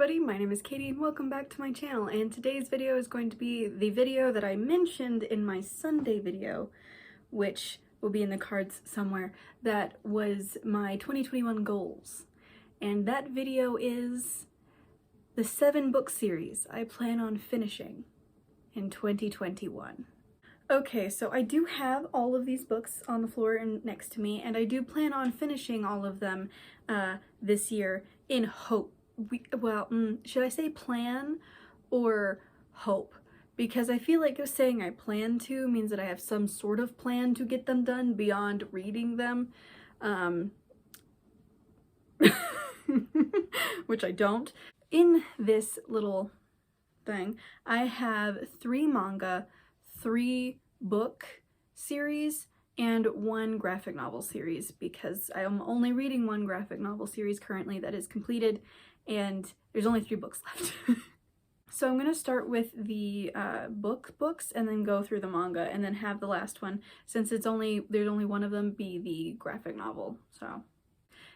everybody, my name is Katie and welcome back to my channel, and today's video is going to be the video that I mentioned in my Sunday video, which will be in the cards somewhere. That was my 2021 goals, and that video is the 7-book series I plan on finishing in 2021. Okay, so I do have all of these books on the floor and next to me, and I do plan on finishing all of them this year in hope. Should I say plan or hope? Because I feel like saying I plan to means that I have some sort of plan to get them done beyond reading them, which I don't. In this little thing, I have 3 manga, 3 book series, and 1 graphic novel series, because I am only reading 1 graphic novel series currently that is completed, and there's only 3 books left. So I'm going to start with the books and then go through the manga and then have the last one, since there's only one of them, be the graphic novel. So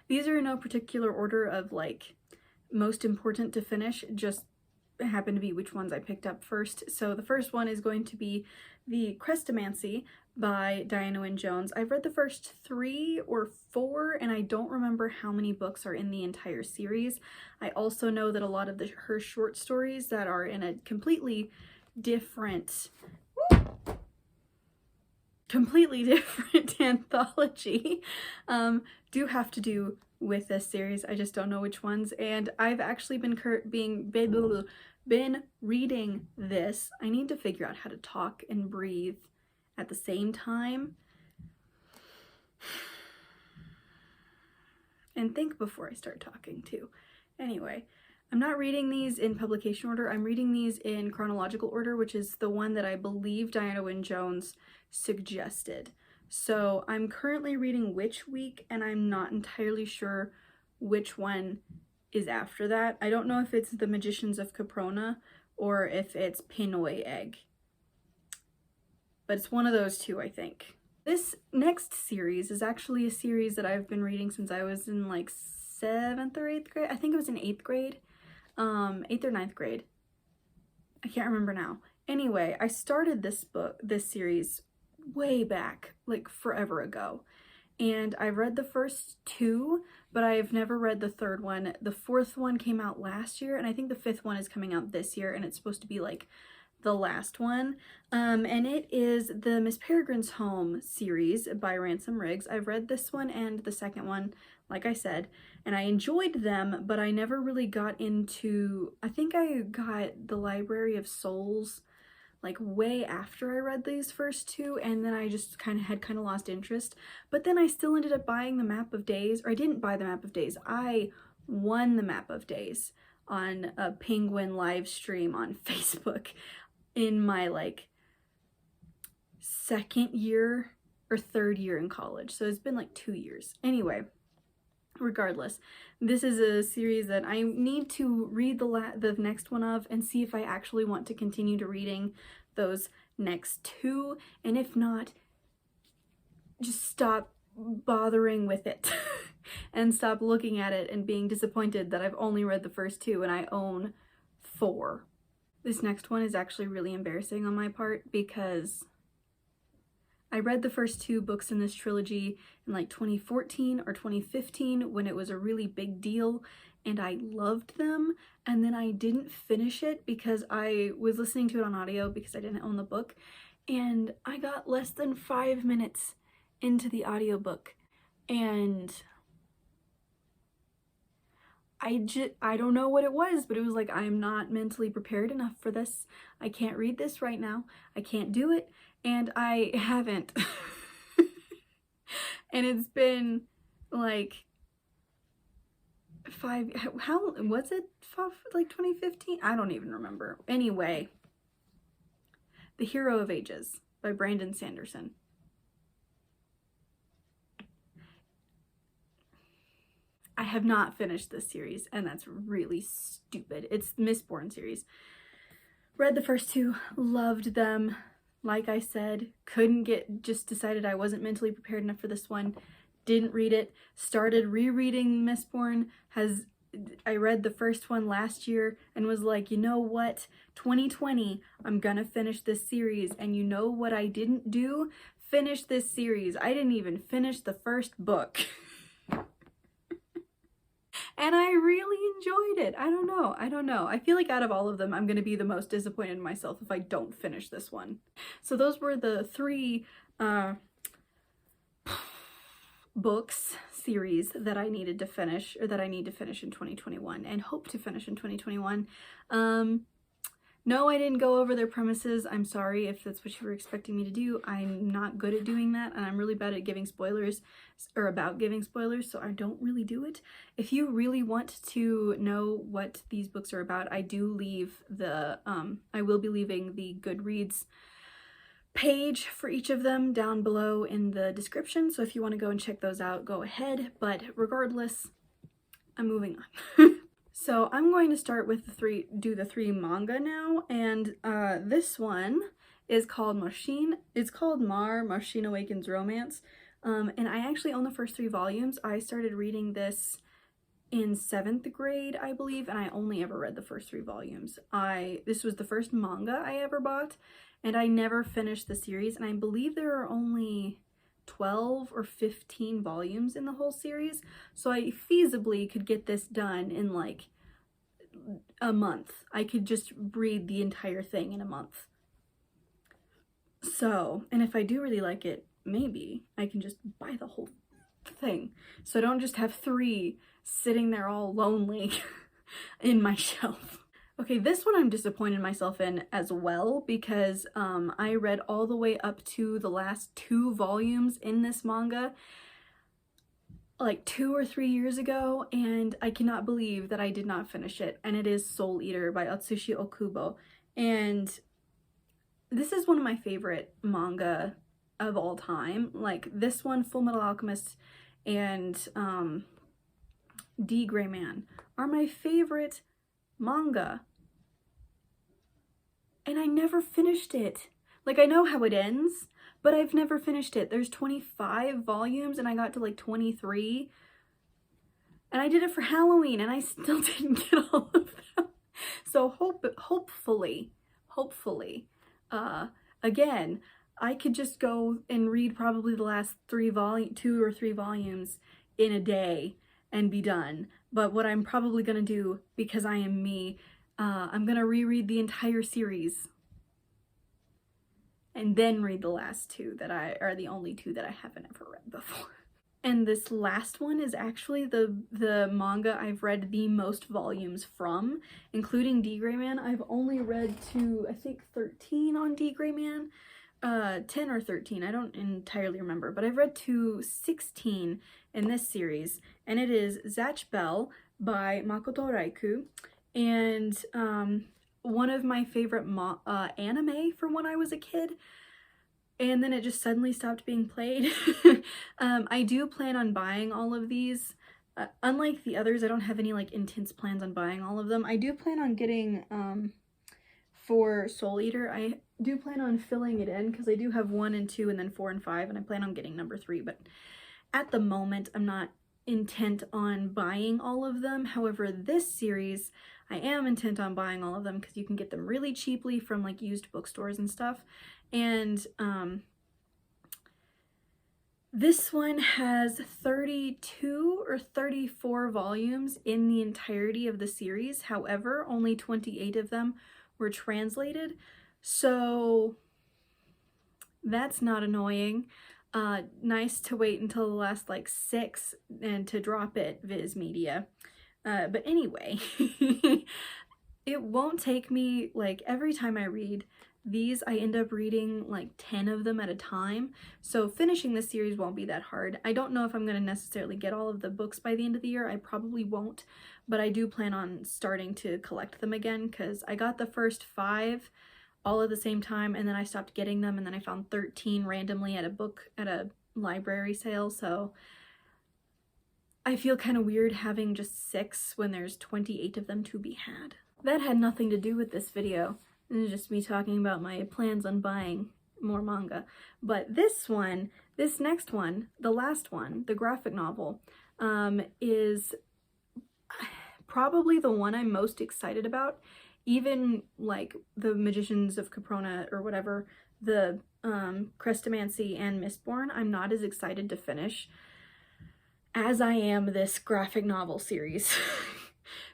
these are in no particular order of like most important to finish, just happen to be which ones I picked up first. So the first one is going to be The Chrestomanci by Diana Wynne Jones. I've read the first 3 or 4, and I don't remember how many books are in the entire series. I also know that a lot of her short stories that are in a completely different anthology do have to do with this series. I just don't know which ones, and I've actually been reading this. I need to figure out how to talk and breathe at the same time and think before I start talking too. Anyway, I'm not reading these in publication order. I'm reading these in chronological order, which is the one that I believe Diana Wynne Jones suggested. So I'm currently reading Witch Week, and I'm not entirely sure which one is after that. I don't know if it's The Magicians of Caprona or if it's Pinoy Egg, but it's one of those two, I think. This next series is actually a series that I've been reading since I was in like 7th or 8th grade. I think it was in 8th grade, 8th or 9th grade. I can't remember now. Anyway, I started this series way back, like forever ago. And I read the first 2, but I've never read the 3rd one. The 4th one came out last year, and I think the 5th one is coming out this year, and it's supposed to be like the last one. And it is the Miss Peregrine's Home series by Ransom Riggs. I've read this one and the 2nd one, like I said, and I enjoyed them, but I never really got into, I think I got The Library of Souls like way after I read these first 2, and then I just kind of lost interest. But then I still ended up buying the Map of Days, or I didn't buy the Map of Days, I won the Map of Days on a Penguin live stream on Facebook in my like 2nd year or 3rd year in college. So it's been like 2 years. Anyway, regardless, this is a series that I need to read the next one of and see if I actually want to continue to reading those next 2, and if not, just stop bothering with it and stop looking at it and being disappointed that I've only read the first 2 and I own 4. This next one is actually really embarrassing on my part, because I read the first 2 books in this trilogy in like 2014 or 2015 when it was a really big deal, and I loved them, and then I didn't finish it because I was listening to it on audio because I didn't own the book, and I got less than 5 minutes into the audiobook, and I don't know what it was, but it was like, I'm not mentally prepared enough for this. I can't read this right now. I can't do it. And I haven't. And it's been like how was it? Like 2015? I don't even remember. Anyway, The Hero of Ages by Brandon Sanderson. I have not finished this series, and that's really stupid. It's Mistborn series. Read the first 2, loved them. Like I said, just decided I wasn't mentally prepared enough for this one. Didn't read it. Started rereading Mistborn. Has I read the first one last year and was like, you know what, 2020, I'm gonna finish this series. And you know what I didn't do? Finish this series. I didn't even finish the first book. And I really enjoyed it. I don't know. I feel like out of all of them, I'm gonna be the most disappointed in myself if I don't finish this one. So those were the 3 books series that I needed to finish, or that I need to finish in 2021 and hope to finish in 2021. No, I didn't go over their premises. I'm sorry if that's what you were expecting me to do. I'm not good at doing that, and I'm really bad at giving spoilers, or about giving spoilers, so I don't really do it. If you really want to know what these books are about, I do leave the, I will be leaving the Goodreads page for each of them down below in the description, so if you want to go and check those out, go ahead. But regardless, I'm moving on. So I'm going to start with the 3 manga now, and this one is called Machine. It's called Machine Awakens Romance, and I actually own the first 3 volumes. I started reading this in 7th grade, I believe, and I only ever read the first 3 volumes. This was the first manga I ever bought, and I never finished the series, and I believe there are only 12 or 15 volumes in the whole series, so I feasibly could get this done in like a month. I could just read the entire thing in a month. So, and if I do really like it, maybe I can just buy the whole thing, so I don't just have 3 sitting there all lonely in my shelf. Okay, this one I'm disappointed in myself in as well, because I read all the way up to the last 2 volumes in this manga like 2 or 3 years ago, and I cannot believe that I did not finish it, and it is Soul Eater by Atsushi Okubo. And this is one of my favorite manga of all time. Like, this one, Full Metal Alchemist, and D. Gray Man are my favorite manga, and I never finished it. Like, I know how it ends, but I've never finished it. There's 25 volumes and I got to like 23, and I did it for Halloween and I still didn't get all of them. So hopefully, again, I could just go and read probably the last 2 or 3 volumes in a day and be done. But what I'm probably gonna do, because I am me, I'm gonna reread the entire series and then read the last 2 that are the only 2 that I haven't ever read before. And this last one is actually the manga I've read the most volumes from, including D. Gray Man. I've only read to, I think, 13 on D. Gray Man. 10 or 13, I don't entirely remember, but I've read to 16 in this series, and it is Zatch Bell by Makoto Raiku, and one of my favorite anime from when I was a kid, and then it just suddenly stopped being played. I do plan on buying all of these. Unlike the others, I don't have any like intense plans on buying all of them. I do plan on getting, for Soul Eater, I do plan on filling it in, because I do have 1 and 2 and then 4 and 5, and I plan on getting number 3, but at the moment I'm not intent on buying all of them. However, this series I am intent on buying all of them, because you can get them really cheaply from like used bookstores and stuff. And this one has 32 or 34 volumes in the entirety of the series. However, only 28 of them were translated, so that's not annoying. Nice to wait until the last like 6 and to drop it, Viz Media. But anyway, it won't take me, like, every time I read these, I end up reading like 10 of them at a time, so finishing this series won't be that hard. I don't know if I'm going to necessarily get all of the books by the end of the year. I probably won't, but I do plan on starting to collect them again, because I got the first 5 all at the same time, and then I stopped getting them, and then I found 13 randomly at a library sale, so I feel kind of weird having just 6 when there's 28 of them to be had. That had nothing to do with this video. It's just me talking about my plans on buying more manga. But this next one, the last one, the graphic novel, is probably the one I'm most excited about. Even like the Magicians of Caprona or whatever, the Crestomancy and Mistborn, I'm not as excited to finish as I am this graphic novel series.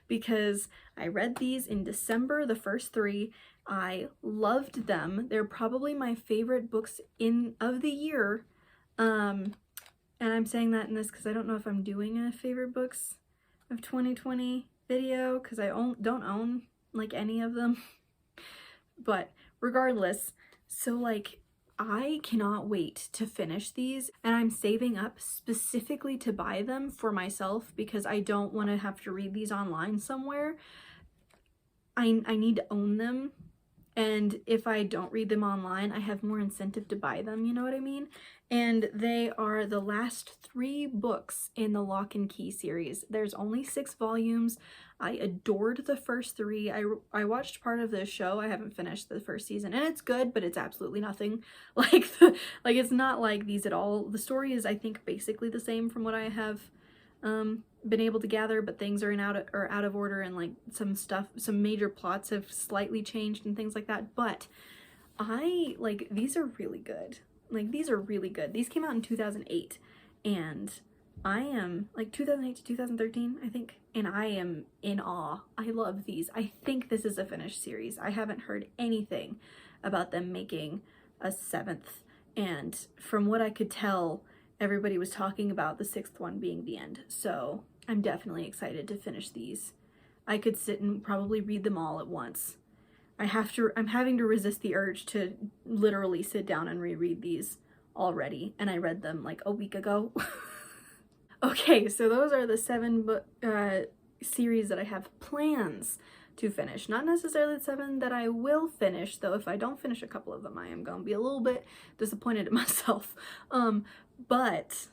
Because I read these in December, the first 3. I loved them. They're probably my favorite books of the year. And I'm saying that in this because I don't know if I'm doing a favorite books of 2020 video because I don't own like any of them. But regardless, so like I cannot wait to finish these, and I'm saving up specifically to buy them for myself because I don't want to have to read these online somewhere. I need to own them, and if I don't read them online, I have more incentive to buy them, you know what I mean? And they are the last 3 books in the Lock and Key series. There's only 6 volumes. I adored the first 3. I watched part of the show. I haven't finished the first season, and it's good, but it's absolutely nothing like like it's not like these at all. The story is, I think, basically the same from what I have been able to gather, but things are out of order, and like some major plots have slightly changed and things like that. But these are really good. Like, these are really good. These came out in 2008, and I am, like, 2008 to 2013, I think, and I am in awe. I love these. I think this is a finished series. I haven't heard anything about them making a 7th, and from what I could tell, everybody was talking about the 6th one being the end, so I'm definitely excited to finish these. I could sit and probably read them all at once. I'm having to resist the urge to literally sit down and reread these already, and I read them like a week ago. Okay, so those are the 7 series that I have plans to finish. Not necessarily the 7 that I will finish, though if I don't finish a couple of them, I am going to be a little bit disappointed in myself. But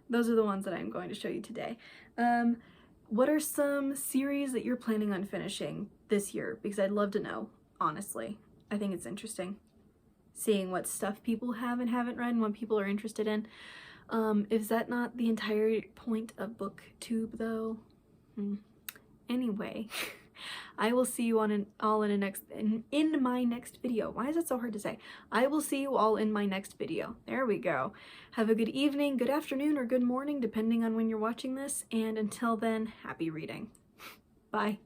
those are the ones that I'm going to show you today. What are some series that you're planning on finishing this year? Because I'd love to know, honestly. I think it's interesting seeing what stuff people have and haven't read and what people are interested in. Is that not the entire point of BookTube, though? Anyway, I will see you in my next video. Why is it so hard to say? I will see you all in my next video. There we go. Have a good evening, good afternoon, or good morning, depending on when you're watching this. And until then, happy reading. Bye.